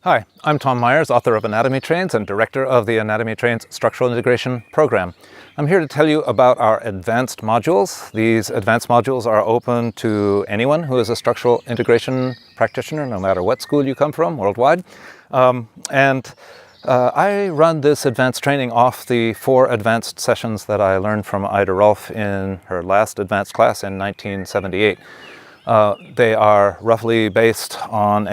Hi, I'm Tom Myers, author of Anatomy Trains and director of the Anatomy Trains Structural Integration program. I'm here to tell you about our advanced modules. These advanced modules are open to anyone who is a structural integration practitioner, no matter what school you come from worldwide. I run this advanced training off the 4 advanced sessions that I learned from Ida Rolf in her last advanced class in 1978. They are roughly based on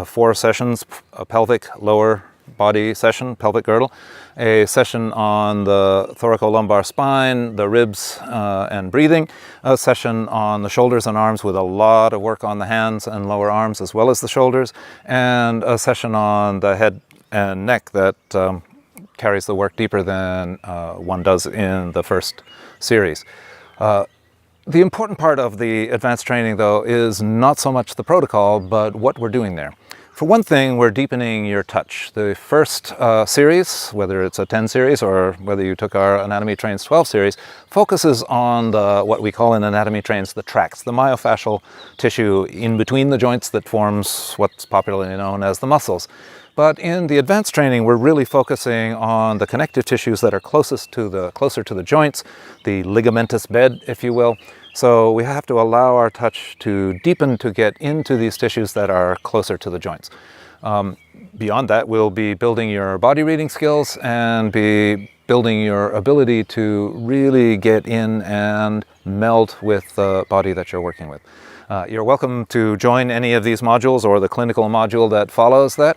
4 sessions: a pelvic lower body session, pelvic girdle, a session on the thoracolumbar spine, the ribs and breathing, a session on the shoulders and arms with a lot of work on the hands and lower arms as well as the shoulders, and a session on the head and neck that carries the work deeper than one does in the first series. The important part of the advanced training, though, is not so much the protocol, but what we're doing there. For one thing, we're deepening your touch. The first series, whether it's a 10 series or whether you took our Anatomy Trains 12 series, focuses on what we call in Anatomy Trains the tracts, the myofascial tissue in between the joints that forms what's popularly known as the muscles. But in the advanced training, we're really focusing on the connective tissues that are closer to the joints, the ligamentous bed, if you will. So we have to allow our touch to deepen to get into these tissues that are closer to the joints. Beyond that, we'll be building your body reading skills and be building your ability to really get in and meld with the body that you're working with. You're welcome to join any of these modules or the clinical module that follows that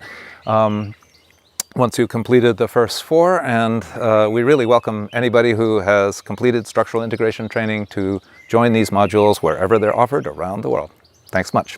once you've completed the first 4, and we really welcome anybody who has completed structural integration training to join these modules wherever they're offered around the world. Thanks much.